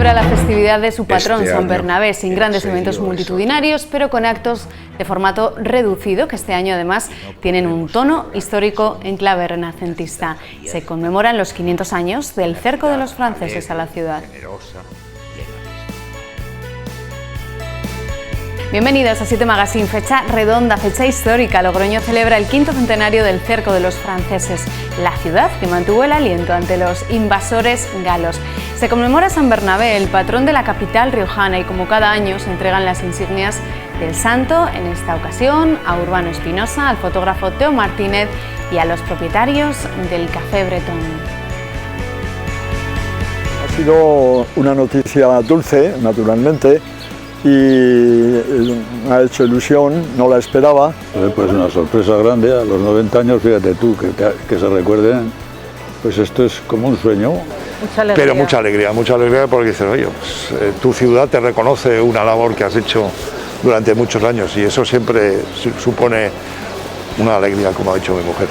celebra la festividad de su patrón, San Bernabé, sin grandes eventos multitudinarios, pero con actos de formato reducido, que este año además tienen un tono histórico en clave renacentista. Se conmemoran los 500 años del cerco de los franceses a la ciudad. Bienvenidos a 7 Magazine, fecha redonda, fecha histórica. Logroño celebra el 5º centenario del cerco de los franceses, la ciudad que mantuvo el aliento ante los invasores galos. Se conmemora San Bernabé, el patrón de la capital riojana, y como cada año se entregan las insignias del santo, en esta ocasión a Urbano Espinosa, al fotógrafo Teo Martínez y a los propietarios del Café Bretón. Ha sido una noticia dulce, naturalmente, y me ha hecho ilusión, no la esperaba. Pues una sorpresa grande, a los 90 años, fíjate tú, que se recuerden, pues esto es como un sueño. Mucha alegría. Pero mucha alegría porque dices, oye, pues, tu ciudad te reconoce una labor que has hecho durante muchos años y eso siempre supone una alegría, como ha dicho mi mujer.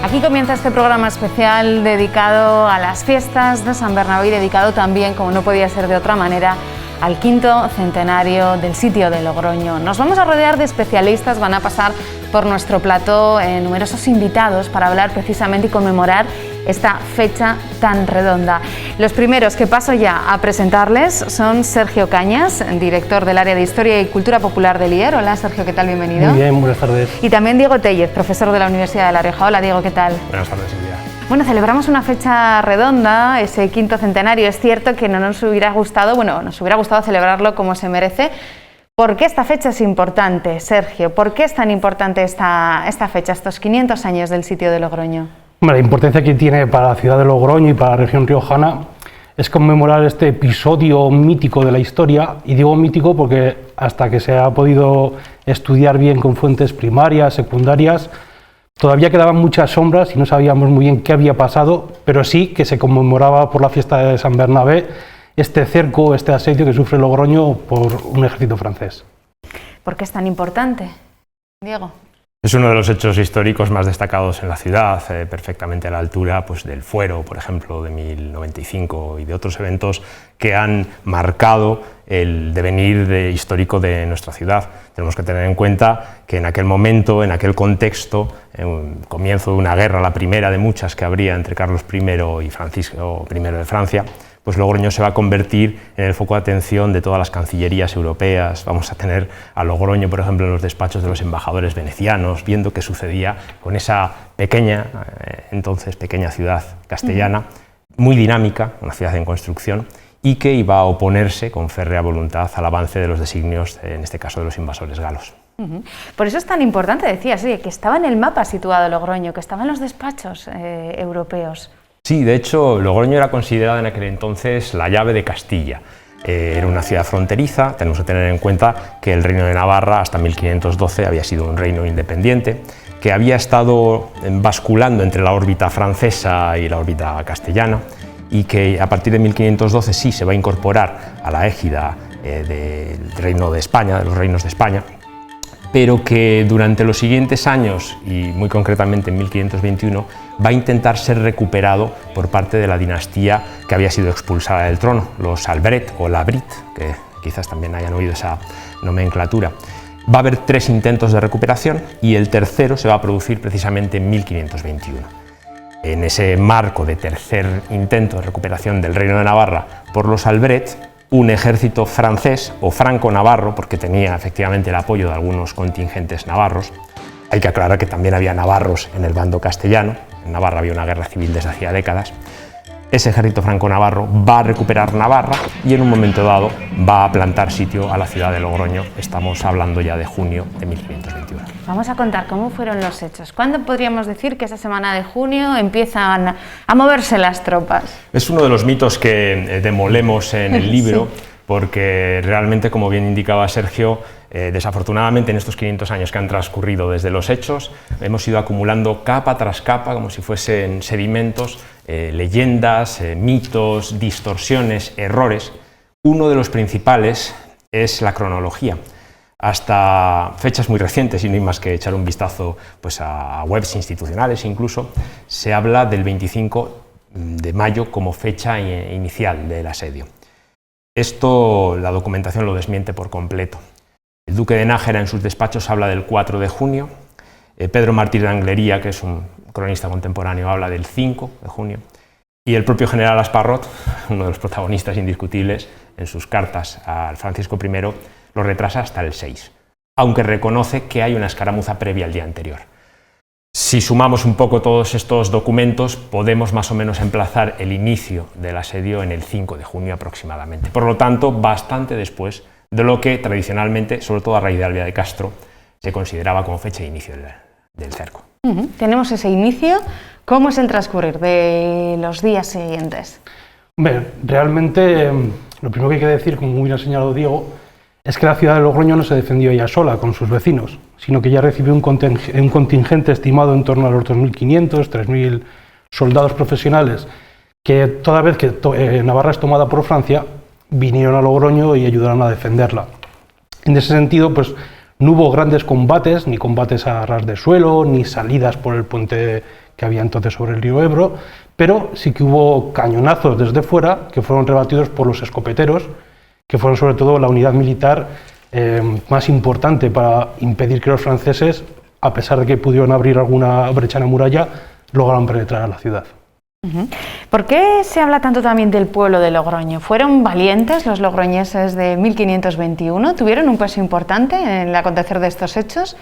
Aquí comienza este programa especial dedicado a las fiestas de San Bernabé y dedicado también, como no podía ser de otra manera, al 5º centenario del sitio de Logroño. Nos vamos a rodear de especialistas, van a pasar por nuestro plató numerosos invitados para hablar precisamente y conmemorar esta fecha tan redonda. Los primeros que paso ya a presentarles son Sergio Cañas, director del área de Historia y Cultura Popular del IER. Hola Sergio, ¿qué tal? Bienvenido. Muy bien, buenas tardes. Y también Diego Tellez, profesor de la Universidad de La Rioja. Hola Diego, ¿qué tal? Buenas tardes, Silvia. Bueno, celebramos una fecha redonda, ese 5º centenario. Es cierto que no nos hubiera gustado, nos hubiera gustado celebrarlo como se merece. ¿Por qué esta fecha es importante, Sergio? ¿Por qué es tan importante esta fecha, estos 500 años del sitio de Logroño? La importancia que tiene para la ciudad de Logroño y para la región riojana es conmemorar este episodio mítico de la historia, y digo mítico porque hasta que se ha podido estudiar bien con fuentes primarias, secundarias, todavía quedaban muchas sombras y no sabíamos muy bien qué había pasado, pero sí que se conmemoraba por la fiesta de San Bernabé este cerco, este asedio que sufre Logroño por un ejército francés. ¿Por qué es tan importante, Diego? Es uno de los hechos históricos más destacados en la ciudad, perfectamente a la altura del Fuero, por ejemplo, de 1095 y de otros eventos que han marcado el devenir histórico de nuestra ciudad. Tenemos que tener en cuenta que en aquel momento, en aquel contexto, comienzo de una guerra, la primera de muchas que habría entre Carlos I y Francisco I de Francia, pues Logroño se va a convertir en el foco de atención de todas las cancillerías europeas. Vamos a tener a Logroño, por ejemplo, en los despachos de los embajadores venecianos, viendo qué sucedía con esa entonces pequeña ciudad castellana, muy dinámica, una ciudad en construcción, y que iba a oponerse con férrea voluntad al avance de los designios, en este caso de los invasores galos. Por eso es tan importante, decías, que estaba en el mapa situado Logroño, que estaba en los despachos europeos. Sí, de hecho, Logroño era considerada en aquel entonces la llave de Castilla. Era una ciudad fronteriza, tenemos que tener en cuenta que el Reino de Navarra hasta 1512 había sido un reino independiente, que había estado basculando entre la órbita francesa y la órbita castellana, y que a partir de 1512 sí se va a incorporar a la égida del Reino de España, de los reinos de España, pero que durante los siguientes años, y muy concretamente en 1521, va a intentar ser recuperado por parte de la dinastía que había sido expulsada del trono, los Albret o Labrit, que quizás también hayan oído esa nomenclatura. Va a haber 3 intentos de recuperación y el tercero se va a producir precisamente en 1521. En ese marco de tercer intento de recuperación del Reino de Navarra por los Albret, un ejército francés o franco-navarro, porque tenía efectivamente el apoyo de algunos contingentes navarros. Hay que aclarar que también había navarros en el bando castellano, en Navarra había una guerra civil desde hacía décadas. Ese ejército franco-navarro va a recuperar Navarra y en un momento dado va a plantar sitio a la ciudad de Logroño. Estamos hablando ya de junio de 1521. Vamos a contar cómo fueron los hechos. ¿Cuándo podríamos decir que esa semana de junio empiezan a moverse las tropas? Es uno de los mitos que demolemos en el libro, porque realmente, como bien indicaba Sergio, desafortunadamente en estos 500 años que han transcurrido desde los hechos, hemos ido acumulando capa tras capa, como si fuesen sedimentos, leyendas, mitos, distorsiones, errores. Uno de los principales es la cronología. Hasta fechas muy recientes, y no hay más que echar un vistazo pues, a webs institucionales incluso, se habla del 25 de mayo como fecha inicial del asedio. Esto la documentación lo desmiente por completo. El duque de Nájera en sus despachos habla del 4 de junio, Pedro Martí de Anglería, que es un cronista contemporáneo, habla del 5 de junio, y el propio general Asparrot, uno de los protagonistas indiscutibles, en sus cartas al Francisco I, lo retrasa hasta el 6, aunque reconoce que hay una escaramuza previa al día anterior. Si sumamos un poco todos estos documentos, podemos más o menos emplazar el inicio del asedio en el 5 de junio aproximadamente. Por lo tanto, bastante después de lo que tradicionalmente, sobre todo a raíz de Albia de Castro, se consideraba como fecha de inicio del cerco. Tenemos ese inicio. ¿Cómo es el transcurrir de los días siguientes? Hombre, realmente lo primero que hay que decir, como muy bien ha señalado Diego, es que la ciudad de Logroño no se defendió ella sola con sus vecinos, sino que ya recibió un contingente estimado en torno a los 2.500, 3.000 soldados profesionales, que toda vez que Navarra es tomada por Francia, vinieron a Logroño y ayudaron a defenderla. En ese sentido, pues no hubo grandes combates, ni combates a ras de suelo, ni salidas por el puente que había entonces sobre el río Ebro, pero sí que hubo cañonazos desde fuera que fueron rebatidos por los escopeteros, que fueron sobre todo la unidad militar más importante para impedir que los franceses, a pesar de que pudieron abrir alguna brecha en la muralla, lograron penetrar a la ciudad. ¿Por qué se habla tanto también del pueblo de Logroño? ¿Fueron valientes los logroñeses de 1521? ¿Tuvieron un peso importante en el acontecer de estos hechos?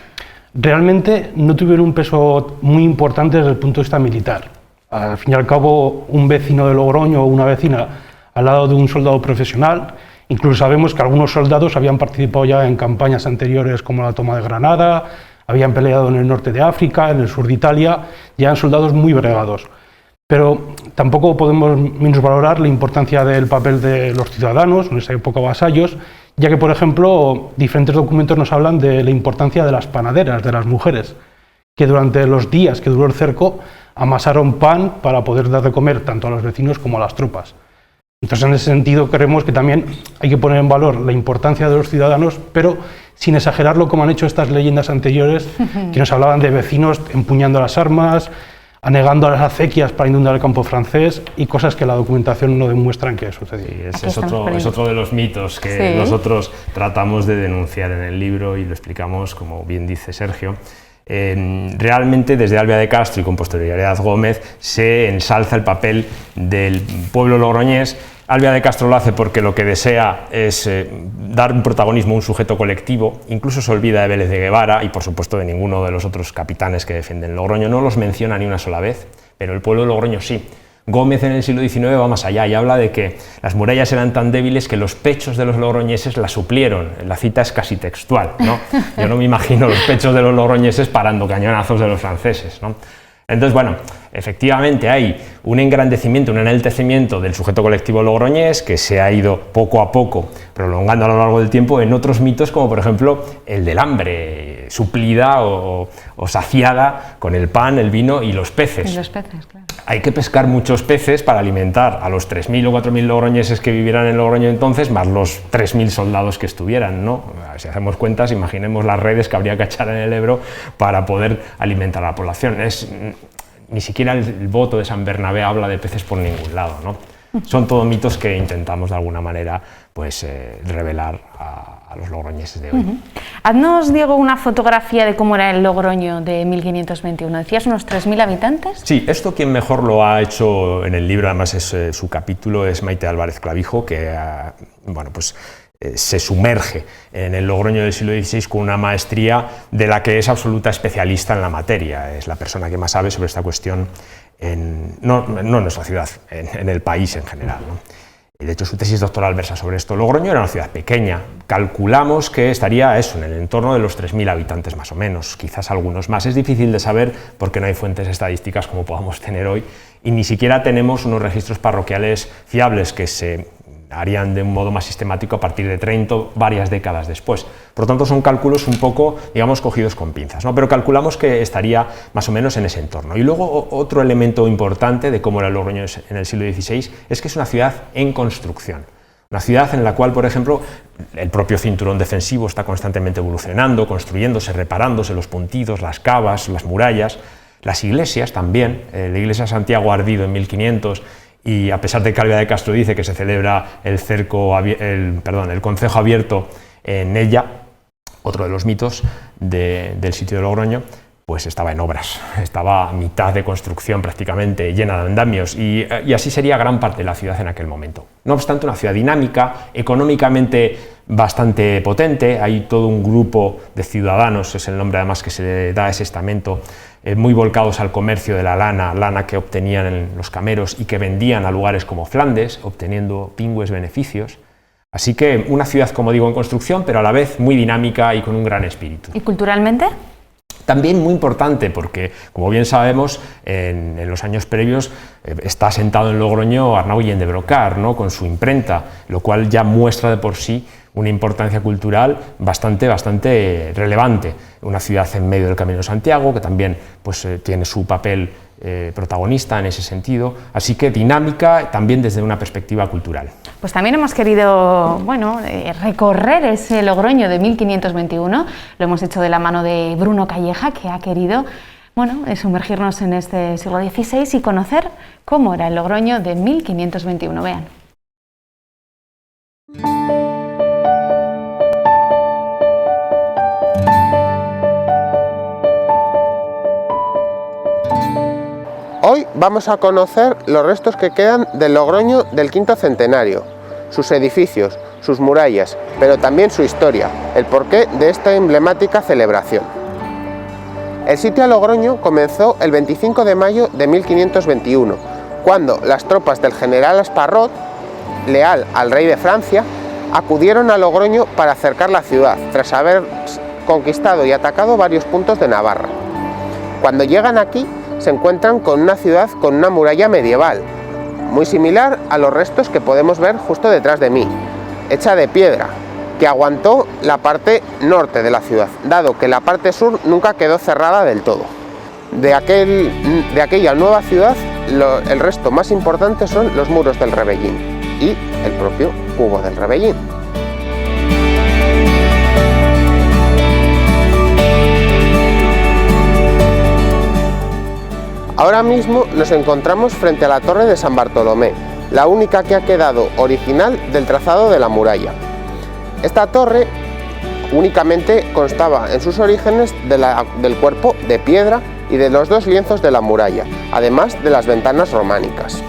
Realmente no tuvieron un peso muy importante desde el punto de vista militar. Al fin y al cabo, un vecino de Logroño o una vecina al lado de un soldado profesional. Incluso sabemos que algunos soldados habían participado ya en campañas anteriores como la toma de Granada, habían peleado en el norte de África, en el sur de Italia, ya eran soldados muy bregados. Pero tampoco podemos minusvalorar la importancia del papel de los ciudadanos, en esa época vasallos, ya que, por ejemplo, diferentes documentos nos hablan de la importancia de las panaderas, de las mujeres, que durante los días que duró el cerco amasaron pan para poder dar de comer tanto a los vecinos como a las tropas. Entonces, en ese sentido, creemos que también hay que poner en valor la importancia de los ciudadanos, pero sin exagerarlo como han hecho estas leyendas anteriores, que nos hablaban de vecinos empuñando las armas, anegando a las acequias para inundar el campo francés y cosas que la documentación no demuestran que sucedió. Sí, es otro de los mitos que nosotros tratamos de denunciar en el libro y lo explicamos, como bien dice Sergio. Realmente desde Albia de Castro y con posterioridad Gómez se ensalza el papel del pueblo logroñés. Albia de Castro lo hace porque lo que desea es dar un protagonismo a un sujeto colectivo, incluso se olvida de Vélez de Guevara y por supuesto de ninguno de los otros capitanes que defienden Logroño, no los menciona ni una sola vez, pero el pueblo de Logroño sí. Gómez en el siglo XIX va más allá y habla de que las murallas eran tan débiles que los pechos de los logroñeses las suplieron. La cita es casi textual, ¿no? Yo no me imagino los pechos de los logroñeses parando cañonazos de los franceses, ¿no? Entonces, bueno, efectivamente hay un engrandecimiento, un enaltecimiento del sujeto colectivo logroñés que se ha ido poco a poco prolongando a lo largo del tiempo en otros mitos, como por ejemplo el del hambre, suplida o saciada con el pan, el vino y los peces. Y los peces, claro. Hay que pescar muchos peces para alimentar a los 3.000 o 4.000 logroñeses que vivieran en Logroño entonces, más los 3.000 soldados que estuvieran, ¿no? Si hacemos cuentas, imaginemos las redes que habría que echar en el Ebro para poder alimentar a la población. Ni siquiera el voto de San Bernabé habla de peces por ningún lado, ¿no? Son todos mitos que intentamos de alguna manera pues, revelar a los logroñeses de hoy. Haznos, Diego, una fotografía de cómo era el Logroño de 1521. ¿Decías unos 3.000 habitantes? Sí, esto quien mejor lo ha hecho en el libro, además es su capítulo, es Maite Álvarez Clavijo, que bueno, pues, se sumerge en el Logroño del siglo XVI con una maestría de la que es absoluta especialista en la materia. Es la persona que más sabe sobre esta cuestión, no en nuestra ciudad, en el país en general, ¿no? De hecho, su tesis doctoral versa sobre esto. Logroño era una ciudad pequeña, calculamos que estaría eso, en el entorno de los 3.000 habitantes más o menos, quizás algunos más. Es difícil de saber porque no hay fuentes estadísticas como podamos tener hoy y ni siquiera tenemos unos registros parroquiales fiables que se harían de un modo más sistemático a partir de Trento, varias décadas después. Por lo tanto, son cálculos un poco, digamos, cogidos con pinzas, ¿no? Pero calculamos que estaría más o menos en ese entorno. Y luego otro elemento importante de cómo era Logroño en el siglo XVI es que es una ciudad en construcción. Una ciudad en la cual, por ejemplo, el propio cinturón defensivo está constantemente evolucionando, construyéndose, reparándose, los puntidos, las cavas, las murallas, las iglesias también. La iglesia de Santiago ha ardido en 1500 y a pesar de que Álvaro de Castro dice que se celebra el concejo abierto en ella, otro de los mitos del sitio de Logroño, pues estaba en obras, estaba a mitad de construcción prácticamente, llena de andamios, y así sería gran parte de la ciudad en aquel momento. No obstante, una ciudad dinámica, económicamente bastante potente, hay todo un grupo de ciudadanos, es el nombre además que se le da a ese estamento, muy volcados al comercio de la lana que obtenían en los cameros y que vendían a lugares como Flandes, obteniendo pingües beneficios. Así que una ciudad, como digo, en construcción, pero a la vez muy dinámica y con un gran espíritu. ¿Y culturalmente? También muy importante porque, como bien sabemos, en los años previos está asentado en Logroño Arnau Guillén de Brocard, ¿no? Con su imprenta, lo cual ya muestra de por sí una importancia cultural bastante relevante. Una ciudad en medio del Camino de Santiago, que también pues, tiene su papel protagonista en ese sentido, así que dinámica también desde una perspectiva cultural. Pues también hemos querido recorrer ese Logroño de 1521, lo hemos hecho de la mano de Bruno Calleja, que ha querido sumergirnos en este siglo XVI y conocer cómo era el Logroño de 1521. Vean. Hoy vamos a conocer los restos que quedan del Logroño del quinto centenario, sus edificios, sus murallas, pero también su historia, el porqué de esta emblemática celebración. El sitio a Logroño comenzó el 25 de mayo de 1521, cuando las tropas del general Asparrot, leal al rey de Francia, acudieron a Logroño para acercar la ciudad, tras haber conquistado y atacado varios puntos de Navarra. Cuando llegan aquí, se encuentran con una ciudad con una muralla medieval, muy similar a los restos que podemos ver justo detrás de mí, hecha de piedra, que aguantó la parte norte de la ciudad, dado que la parte sur nunca quedó cerrada del todo. De aquella nueva ciudad, el resto más importante son los muros del Rebellín y el propio cubo del Rebellín. Ahora mismo nos encontramos frente a la torre de San Bartolomé, la única que ha quedado original del trazado de la muralla. Esta torre únicamente constaba en sus orígenes del cuerpo de piedra y de los dos lienzos de la muralla, además de las ventanas románicas.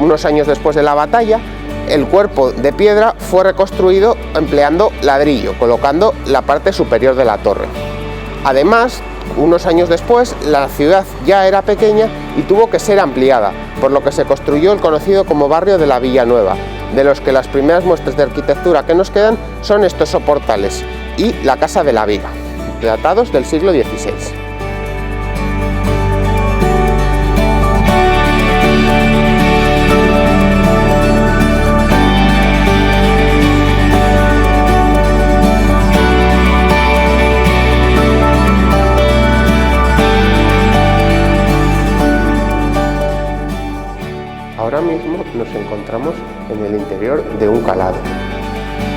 Unos años después de la batalla, el cuerpo de piedra fue reconstruido empleando ladrillo, colocando la parte superior de la torre. Además, unos años después, la ciudad ya era pequeña y tuvo que ser ampliada, por lo que se construyó el conocido como barrio de la Villa Nueva, de los que las primeras muestras de arquitectura que nos quedan son estos soportales y la Casa de la Viga, datados del siglo XVI. Ahora mismo nos encontramos en el interior de un calado.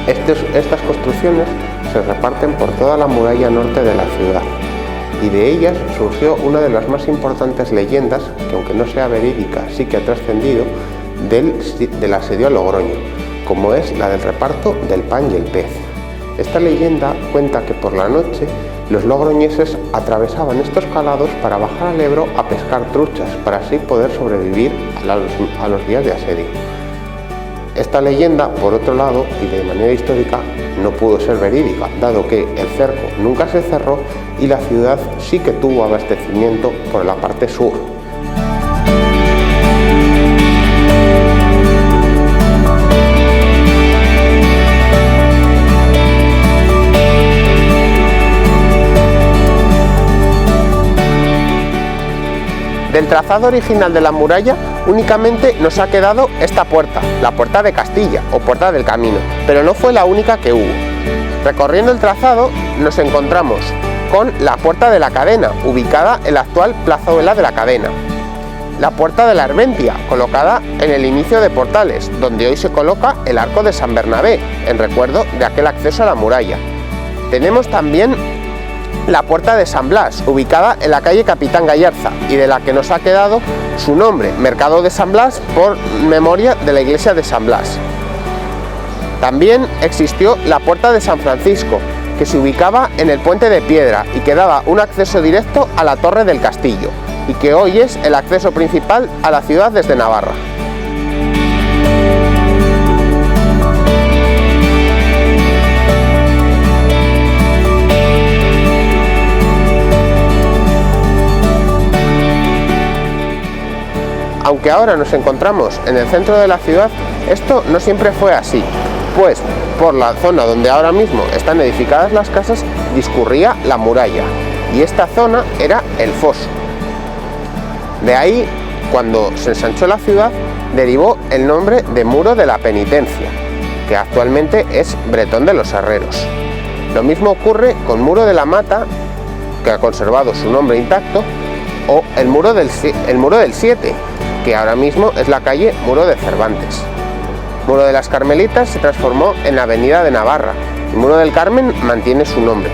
Estas construcciones se reparten por toda la muralla norte de la ciudad y de ellas surgió una de las más importantes leyendas, que aunque no sea verídica sí que ha trascendido, del asedio a Logroño, como es la del reparto del pan y el pez. Esta leyenda cuenta que por la noche los logroñeses atravesaban estos calados para bajar al Ebro a pescar truchas, para así poder sobrevivir a los días de asedio. Esta leyenda, por otro lado, y de manera histórica, no pudo ser verídica, dado que el cerco nunca se cerró y la ciudad sí que tuvo abastecimiento por la parte sur. Del trazado original de la muralla únicamente nos ha quedado esta puerta, la Puerta de Castilla o Puerta del Camino, pero no fue la única que hubo. Recorriendo el trazado nos encontramos con la Puerta de la Cadena, ubicada en la actual plazuela de la Cadena. La Puerta de la Herventia, colocada en el inicio de Portales, donde hoy se coloca el Arco de San Bernabé, en recuerdo de aquel acceso a la muralla. Tenemos también la Puerta de San Blas, ubicada en la calle Capitán Gallarza, y de la que nos ha quedado su nombre, Mercado de San Blas, por memoria de la iglesia de San Blas. También existió la Puerta de San Francisco, que se ubicaba en el Puente de Piedra y que daba un acceso directo a la Torre del Castillo, y que hoy es el acceso principal a la ciudad desde Navarra. Aunque ahora nos encontramos en el centro de la ciudad, esto no siempre fue así, pues por la zona donde ahora mismo están edificadas las casas discurría la muralla, y esta zona era el foso. De ahí, cuando se ensanchó la ciudad, derivó el nombre de Muro de la Penitencia, que actualmente es Bretón de los Herreros. Lo mismo ocurre con Muro de la Mata, que ha conservado su nombre intacto, o el Muro del Siete, que ahora mismo es la calle Muro de Cervantes. Muro de las Carmelitas se transformó en Avenida de Navarra y Muro del Carmen mantiene su nombre.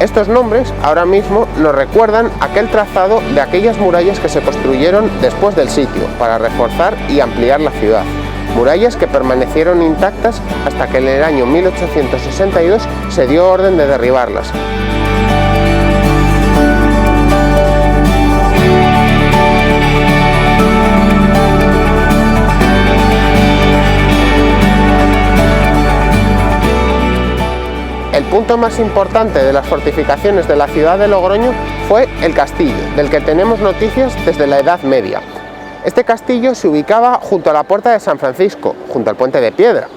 Estos nombres ahora mismo nos recuerdan aquel trazado de aquellas murallas que se construyeron después del sitio para reforzar y ampliar la ciudad. Murallas que permanecieron intactas hasta que en el año 1862 se dio orden de derribarlas. El punto más importante de las fortificaciones de la ciudad de Logroño fue el castillo, del que tenemos noticias desde la Edad Media. Este castillo se ubicaba junto a la Puerta de San Francisco, junto al Puente de Piedra,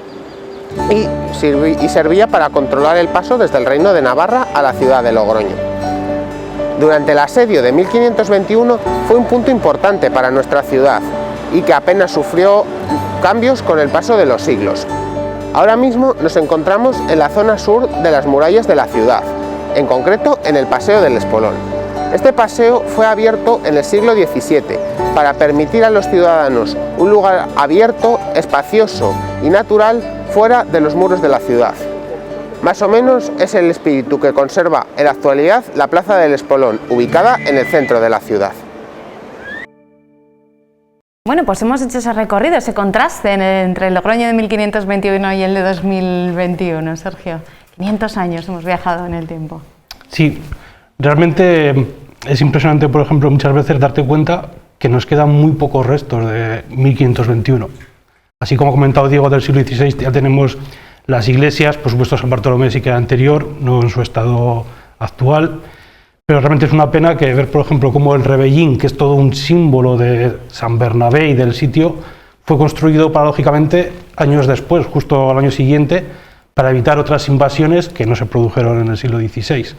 y servía para controlar el paso desde el Reino de Navarra a la ciudad de Logroño. Durante el asedio de 1521 fue un punto importante para nuestra ciudad y que apenas sufrió cambios con el paso de los siglos. Ahora mismo nos encontramos en la zona sur de las murallas de la ciudad, en concreto en el Paseo del Espolón. Este paseo fue abierto en el siglo XVII para permitir a los ciudadanos un lugar abierto, espacioso y natural fuera de los muros de la ciudad. Más o menos es el espíritu que conserva en la actualidad la Plaza del Espolón, ubicada en el centro de la ciudad. Bueno, pues hemos hecho ese recorrido, ese contraste entre el Logroño de 1521 y el de 2021, Sergio. 500 años hemos viajado en el tiempo. Sí, realmente es impresionante, por ejemplo, muchas veces darte cuenta que nos quedan muy pocos restos de 1521. Así como ha comentado Diego, del siglo XVI ya tenemos las iglesias, por supuesto San Bartolomé sí que era anterior, no en su estado actual. Pero realmente es una pena que ver, por ejemplo, cómo el Rebellín, que es todo un símbolo de San Bernabé y del sitio, fue construido paradójicamente años después, justo al año siguiente, para evitar otras invasiones que no se produjeron en el siglo XVI.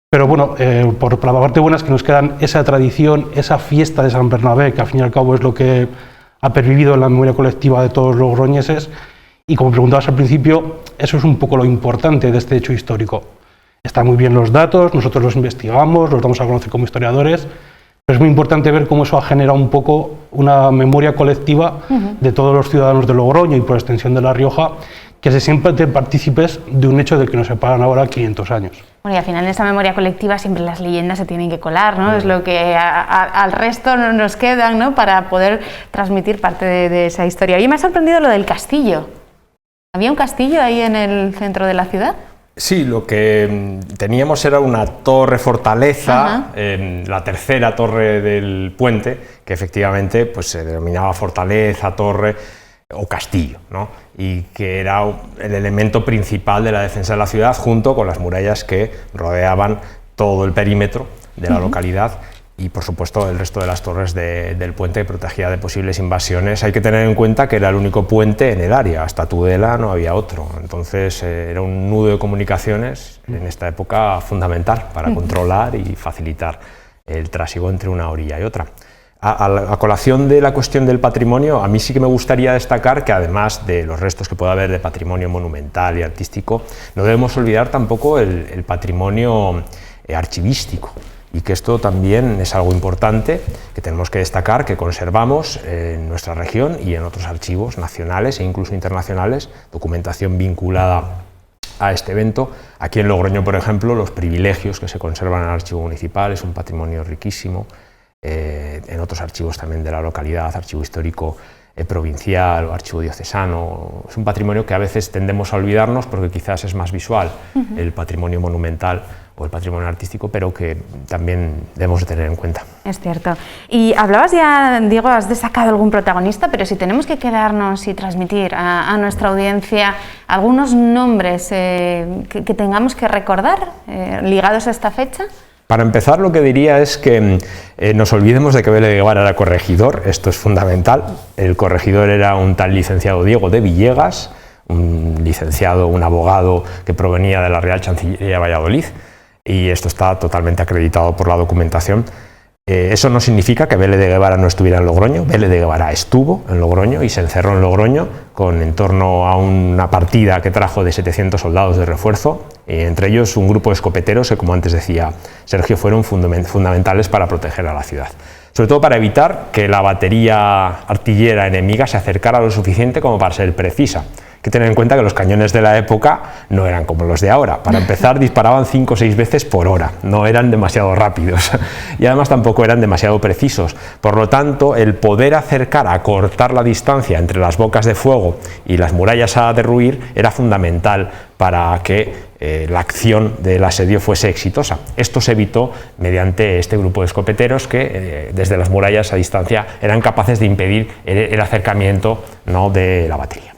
Pero bueno, por la parte buena es que nos quedan esa tradición, esa fiesta de San Bernabé, que al fin y al cabo es lo que ha pervivido en la memoria colectiva de todos los logroñeses, y como preguntabas al principio, eso es un poco lo importante de este hecho histórico. Están muy bien los datos, nosotros los investigamos, los damos a conocer como historiadores, pero es muy importante ver cómo eso ha generado un poco una memoria colectiva de todos los ciudadanos de Logroño y por extensión de La Rioja, que se sienten partícipes de un hecho del que nos separan ahora 500 años. Bueno, y al final en esa memoria colectiva siempre las leyendas se tienen que colar, ¿no? Es lo que al resto nos quedan, ¿no? Para poder transmitir parte de esa historia. Y me ha sorprendido lo del castillo. ¿Había un castillo ahí en el centro de la ciudad? Sí, lo que teníamos era una torre fortaleza, la tercera torre del puente, que efectivamente pues, se denominaba fortaleza, torre o castillo, ¿no? Y que era el elemento principal de la defensa de la ciudad, junto con las murallas que rodeaban todo el perímetro de la localidad y por supuesto el resto de las torres del puente que protegía de posibles invasiones. Hay que tener en cuenta que era el único puente en el área, hasta Tudela no había otro, entonces era un nudo de comunicaciones en esta época fundamental para controlar y facilitar el trásigo entre una orilla y otra. A colación de la cuestión del patrimonio, a mí sí que me gustaría destacar que además de los restos que pueda haber de patrimonio monumental y artístico, no debemos olvidar tampoco el patrimonio archivístico, y que esto también es algo importante que tenemos que destacar, que conservamos en nuestra región y en otros archivos nacionales e incluso internacionales, documentación vinculada a este evento. Aquí en Logroño, por ejemplo, los privilegios que se conservan en el archivo municipal es un patrimonio riquísimo. En otros archivos también de la localidad, archivo histórico provincial o archivo diocesano, es un patrimonio que a veces tendemos a olvidarnos porque quizás es más visual el patrimonio monumental o el patrimonio artístico, pero que también debemos de tener en cuenta. Es cierto. Y hablabas ya, Diego, has destacado algún protagonista, pero si tenemos que quedarnos y transmitir a nuestra audiencia algunos nombres que tengamos que recordar ligados a esta fecha. Para empezar, lo que diría es que nos olvidemos de que Vélez de Guevara era corregidor, esto es fundamental. El corregidor era un tal licenciado Diego de Villegas, un licenciado, un abogado que provenía de la Real Chancillería de Valladolid, y esto está totalmente acreditado por la documentación. Eso no significa que Vélez de Guevara no estuviera en Logroño. Vélez de Guevara estuvo en Logroño y se encerró en Logroño en torno a una partida que trajo de 700 soldados de refuerzo, entre ellos un grupo de escopeteros que, como antes decía Sergio, fueron fundamentales para proteger a la ciudad, sobre todo para evitar que la batería artillera enemiga se acercara lo suficiente como para ser precisa. Hay que tener en cuenta que los cañones de la época no eran como los de ahora. Para empezar, disparaban 5 o 6 veces por hora, no eran demasiado rápidos y además tampoco eran demasiado precisos. Por lo tanto, el poder acortar la distancia entre las bocas de fuego y las murallas a derruir era fundamental para que la acción del asedio fuese exitosa. Esto se evitó mediante este grupo de escopeteros que desde las murallas a distancia eran capaces de impedir el acercamiento, ¿no?, de la batería.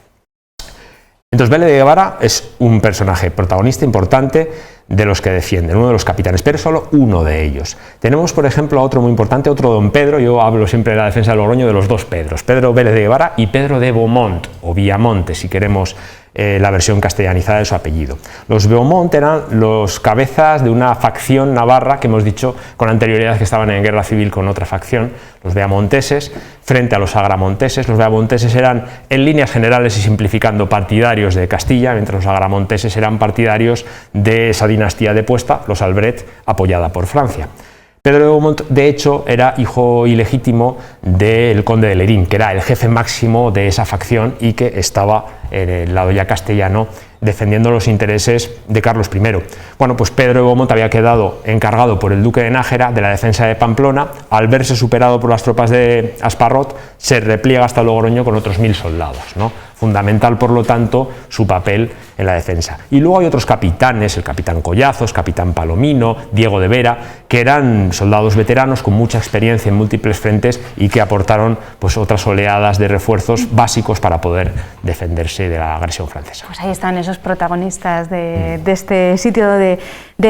Entonces Vélez de Guevara es un personaje protagonista importante de los que defienden, uno de los capitanes, pero solo uno de ellos. Tenemos, por ejemplo, a otro muy importante, otro don Pedro. Yo hablo siempre de la defensa de Logroño de los dos Pedros, Pedro Vélez de Guevara y Pedro de Beaumont, o Villamonte, si queremos la versión castellanizada de su apellido. Los Beaumont eran los cabezas de una facción navarra que hemos dicho con anterioridad que estaban en guerra civil con otra facción, los beamonteses, frente a los agramonteses. Los beamonteses eran, en líneas generales y simplificando, partidarios de Castilla, mientras los agramonteses eran partidarios de esa dinastía depuesta, los Albret, apoyada por Francia. Pedro de Beaumont, de hecho, era hijo ilegítimo del conde de Lerín, que era el jefe máximo de esa facción y que estaba en el lado ya castellano defendiendo los intereses de Carlos I. Bueno, pues Pedro de Beaumont había quedado encargado por el duque de Nájera de la defensa de Pamplona. Al verse superado por las tropas de Asparrot, se repliega hasta Logroño con otros 1000 soldados, ¿no? Fundamental, por lo tanto, su papel en la defensa. Y luego hay otros capitanes, el capitán Collazos, capitán Palomino, Diego de Vera, que eran soldados veteranos con mucha experiencia en múltiples frentes y que aportaron pues otras oleadas de refuerzos básicos para poder defenderse de la agresión francesa. Pues ahí están esos protagonistas de este sitio de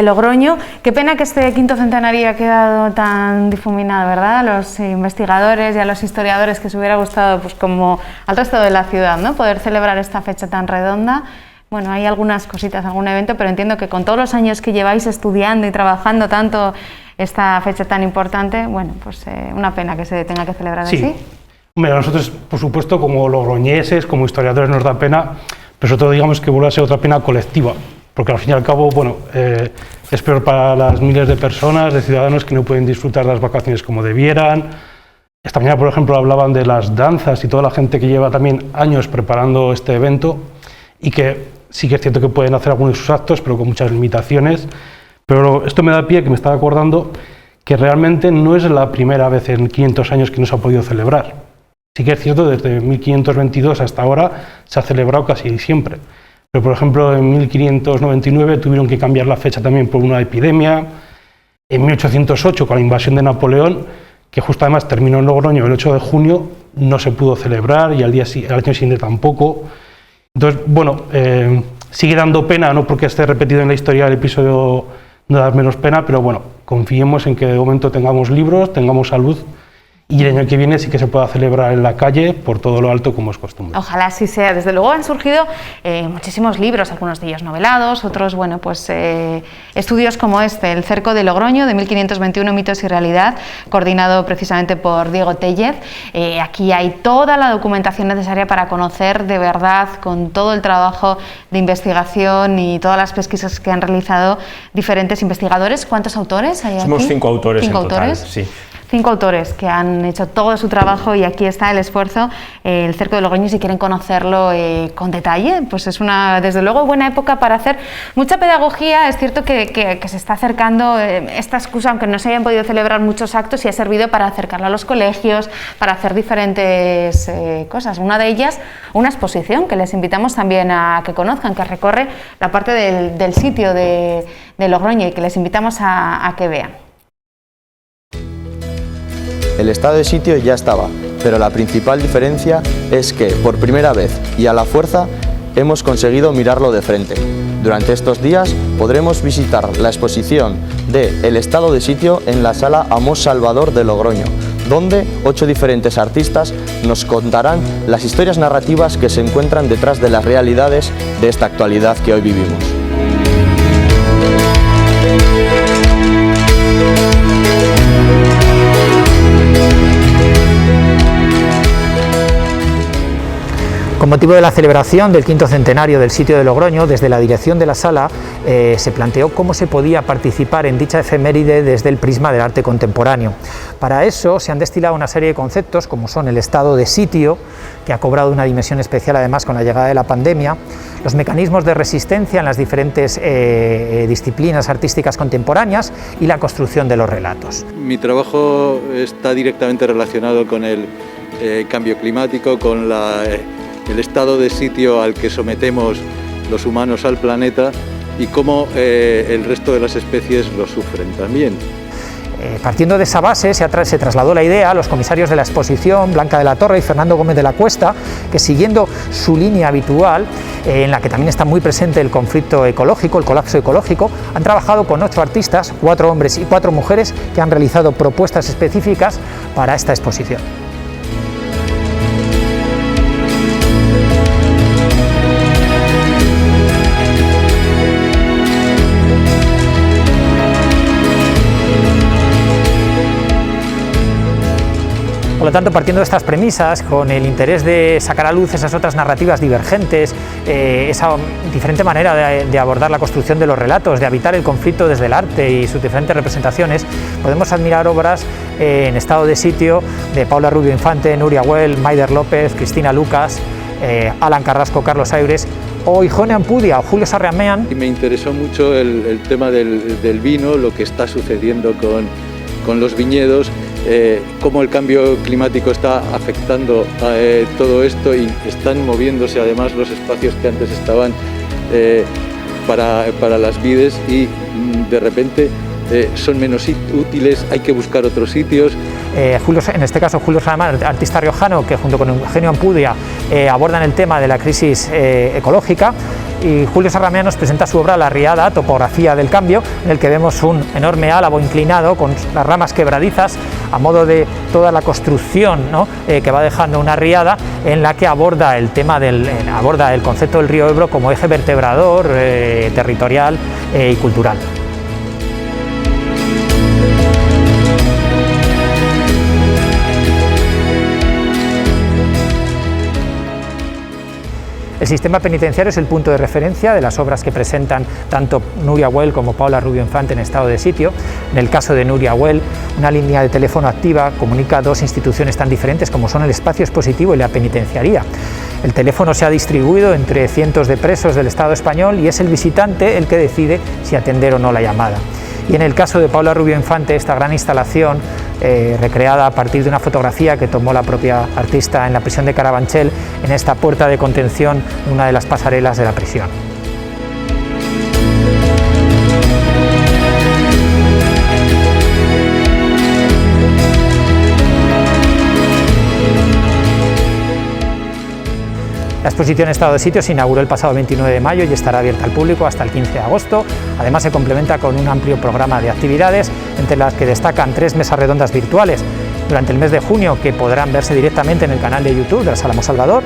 Logroño. Qué pena que este quinto centenario ha quedado tan difuminado, ¿verdad? A los investigadores y a los historiadores que se hubiera gustado, pues como al resto de la ciudad, ¿no?, poder celebrar esta fecha tan redonda. Bueno, hay algunas cositas, algún evento, pero entiendo que con todos los años que lleváis estudiando y trabajando tanto esta fecha tan importante, bueno, pues una pena que se tenga que celebrar así. Hombre, a nosotros, por supuesto, como logroñeses, como historiadores, nos da pena, pero sobre todo digamos que vuelve a ser otra pena colectiva, porque al fin y al cabo, bueno, es peor para las miles de personas, de ciudadanos que no pueden disfrutar las vacaciones como debieran. Esta mañana, por ejemplo, hablaban de las danzas y toda la gente que lleva también años preparando este evento y que sí que es cierto que pueden hacer algunos de sus actos, pero con muchas limitaciones. Pero esto me da pie que me estaba acordando que realmente no es la primera vez en 500 años que no se ha podido celebrar. Sí que es cierto, desde 1522 hasta ahora se ha celebrado casi siempre. Pero, por ejemplo, en 1599 tuvieron que cambiar la fecha también por una epidemia. En 1808, con la invasión de Napoleón, que justo además terminó en Logroño el 8 de junio, no se pudo celebrar y al año siguiente tampoco. Entonces, bueno, sigue dando pena, no porque esté repetido en la historia el episodio no da menos pena, pero bueno, confiemos en que de momento tengamos libros, tengamos salud y el año que viene sí que se pueda celebrar en la calle por todo lo alto como es costumbre. Ojalá así sea. Desde luego han surgido muchísimos libros, algunos de ellos novelados, otros, bueno, pues estudios como este, El cerco de Logroño, de 1521, mitos y realidad, coordinado precisamente por Diego Tellez. Aquí hay toda la documentación necesaria para conocer de verdad, con todo el trabajo de investigación y todas las pesquisas que han realizado diferentes investigadores. ¿Cuántos autores hay aquí? Somos 5 autores en total, sí. 5 autores que han hecho todo su trabajo y aquí está el esfuerzo. El cerco de Logroño, si quieren conocerlo con detalle, pues es una, desde luego, buena época para hacer mucha pedagogía. Es cierto que se está acercando esta excusa, aunque no se hayan podido celebrar muchos actos, y ha servido para acercarlo a los colegios, para hacer diferentes cosas. Una de ellas, una exposición que les invitamos también a que conozcan, que recorre la parte del sitio de Logroño y que les invitamos a que vean. El estado de sitio ya estaba, pero la principal diferencia es que, por primera vez y a la fuerza, hemos conseguido mirarlo de frente. Durante estos días podremos visitar la exposición de El estado de sitio en la sala Amós Salvador de Logroño, donde 8 diferentes artistas nos contarán las historias narrativas que se encuentran detrás de las realidades de esta actualidad que hoy vivimos. Con motivo de la celebración del 5º centenario del sitio de Logroño, desde la dirección de la sala se planteó cómo se podía participar en dicha efeméride desde el prisma del arte contemporáneo. Para eso se han destilado una serie de conceptos, como son el estado de sitio, que ha cobrado una dimensión especial además con la llegada de la pandemia, los mecanismos de resistencia en las diferentes disciplinas artísticas contemporáneas y la construcción de los relatos. Mi trabajo está directamente relacionado con el cambio climático, con el estado de sitio al que sometemos los humanos al planeta y cómo el resto de las especies lo sufren también. Partiendo de esa base se trasladó la idea a los comisarios de la exposición, Blanca de la Torre y Fernando Gómez de la Cuesta, que siguiendo su línea habitual, en la que también está muy presente el conflicto ecológico, el colapso ecológico, han trabajado con 8 artistas, 4 hombres y 4 mujeres, que han realizado propuestas específicas para esta exposición. Por lo tanto, partiendo de estas premisas, con el interés de sacar a luz esas otras narrativas divergentes, esa diferente manera de abordar la construcción de los relatos, de habitar el conflicto desde el arte y sus diferentes representaciones, podemos admirar obras en estado de sitio de Paula Rubio Infante, Nuria Güell, Maider López, Cristina Lucas, Alan Carrasco, Carlos Aires o Ijone Ampudia o Julio Sarramean. Y me interesó mucho el tema del vino, lo que está sucediendo con los viñedos, cómo el cambio climático está afectando a todo esto y están moviéndose además los espacios que antes estaban para las vides y de repente son menos útiles, hay que buscar otros sitios. En este caso Julio Sarramean, artista riojano, que junto con Eugenio Ampudia abordan el tema de la crisis ecológica, y Julio Sarramean nos presenta su obra La Riada, topografía del cambio, en el que vemos un enorme álabo inclinado con las ramas quebradizas a modo de toda la construcción, ¿no?, que va dejando una riada, en la que aborda el tema aborda el concepto del río Ebro como eje vertebrador, territorial y cultural. El sistema penitenciario es el punto de referencia de las obras que presentan tanto Nuria Güell como Paula Rubio Infante en estado de sitio. En el caso de Nuria Güell, una línea de teléfono activa comunica 2 instituciones tan diferentes como son el espacio expositivo y la penitenciaría. El teléfono se ha distribuido entre cientos de presos del Estado español y es el visitante el que decide si atender o no la llamada. Y en el caso de Paula Rubio Infante, esta gran instalación, recreada a partir de una fotografía que tomó la propia artista en la prisión de Carabanchel, en esta puerta de contención, una de las pasarelas de la prisión. La exposición Estado de Sitio se inauguró el pasado 29 de mayo y estará abierta al público hasta el 15 de agosto. Además, se complementa con un amplio programa de actividades, entre las que destacan 3 mesas redondas virtuales durante el mes de junio que podrán verse directamente en el canal de YouTube de la Sala Salvador,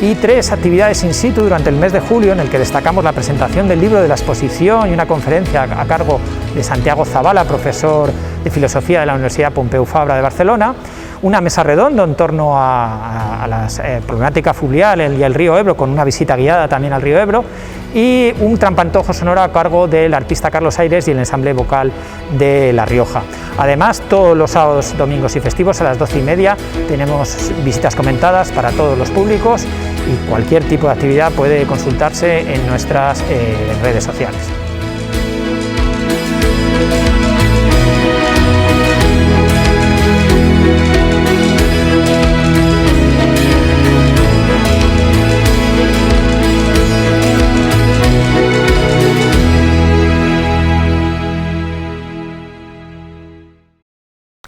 y 3 actividades in situ durante el mes de julio, en el que destacamos la presentación del libro de la exposición y una conferencia a cargo de Santiago Zavala, profesor de Filosofía de la Universidad Pompeu Fabra de Barcelona, una mesa redonda en torno a la problemática fluvial y el río Ebro, con una visita guiada también al río Ebro, y un trampantojo sonoro a cargo del arpista Carlos Aires y el ensamble vocal de La Rioja. Además, todos los sábados, domingos y festivos a las 12:30 tenemos visitas comentadas para todos los públicos, y cualquier tipo de actividad puede consultarse en nuestras redes sociales.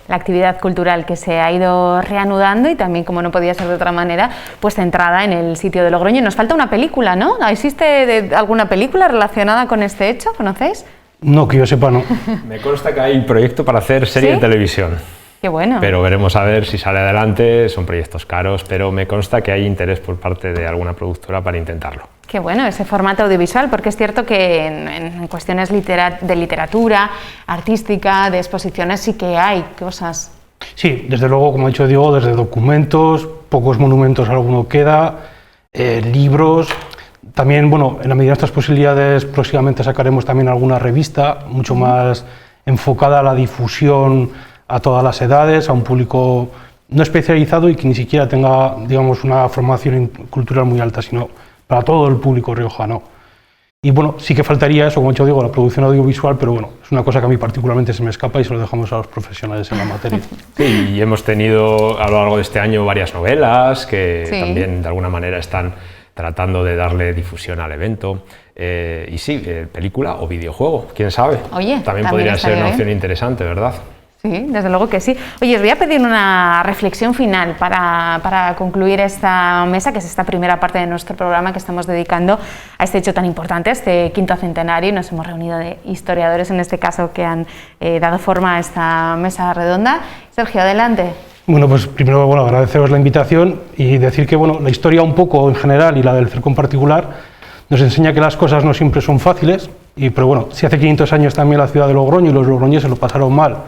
La actividad cultural que se ha ido reanudando y también, como no podía ser de otra manera, pues centrada en el sitio de Logroño. Nos falta una película, ¿no? ¿Existe alguna película relacionada con este hecho? ¿Conocéis? No, que yo sepa, no. Me consta que hay proyecto para hacer serie de televisión. Qué bueno. Pero veremos a ver si sale adelante. Son proyectos caros, pero me consta que hay interés por parte de alguna productora para intentarlo. Qué bueno ese formato audiovisual, porque es cierto que en cuestiones de literatura, artística, de exposiciones, sí que hay cosas. Sí, desde luego, como ha dicho Diego, desde documentos, pocos monumentos alguno queda, libros. También, bueno, en la medida de nuestras posibilidades, próximamente sacaremos también alguna revista mucho más enfocada a la difusión a todas las edades, a un público no especializado y que ni siquiera tenga, digamos, una formación cultural muy alta, sino para todo el público riojano. Y bueno, sí que faltaría eso, como he dicho, digo, la producción audiovisual, pero bueno, es una cosa que a mí particularmente se me escapa y se lo dejamos a los profesionales en la materia. Sí, y hemos tenido a lo largo de este año varias novelas que también de alguna manera están tratando de darle difusión al evento. Y sí, película o videojuego, quién sabe. Oye, también podría ser una opción interesante, ¿verdad? Sí, desde luego que sí. Oye, os voy a pedir una reflexión final para concluir esta mesa, que es esta primera parte de nuestro programa que estamos dedicando a este hecho tan importante, este quinto centenario. Nos hemos reunido de historiadores, en este caso, que han dado forma a esta mesa redonda. Sergio, adelante. Bueno, pues primero, bueno, agradeceros la invitación y decir que, bueno, la historia un poco en general y la del cerco en particular nos enseña que las cosas no siempre son fáciles, pero bueno, si hace 500 años también la ciudad de Logroño y los logroñeses lo pasaron mal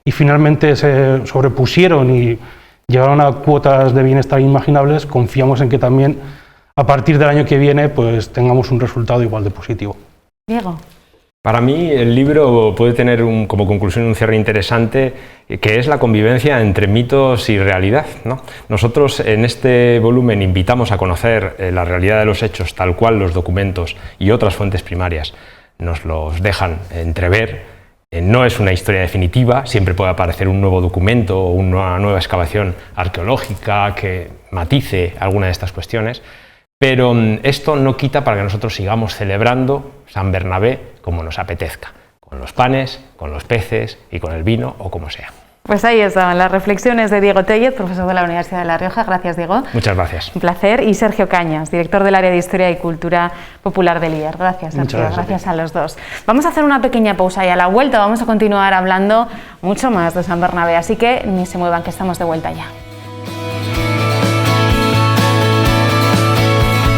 y finalmente se sobrepusieron y llegaron a cuotas de bienestar inimaginables, confiamos en que también a partir del año que viene pues tengamos un resultado igual de positivo. Diego. Para mí el libro puede tener como conclusión un cierre interesante, que es la convivencia entre mitos y realidad, ¿no? Nosotros en este volumen invitamos a conocer la realidad de los hechos tal cual los documentos y otras fuentes primarias nos los dejan entrever. No es una historia definitiva, siempre puede aparecer un nuevo documento o una nueva excavación arqueológica que matice alguna de estas cuestiones, pero esto no quita para que nosotros sigamos celebrando San Bernabé como nos apetezca, con los panes, con los peces y con el vino o como sea. Pues ahí estaban las reflexiones de Diego Tellez, profesor de la Universidad de La Rioja. Gracias, Diego. Muchas gracias. Un placer. Y Sergio Cañas, director del área de Historia y Cultura Popular del IER. Gracias, Sergio. Gracias a los dos. Vamos a hacer una pequeña pausa y a la vuelta vamos a continuar hablando mucho más de San Bernabé, así que ni se muevan, que estamos de vuelta ya.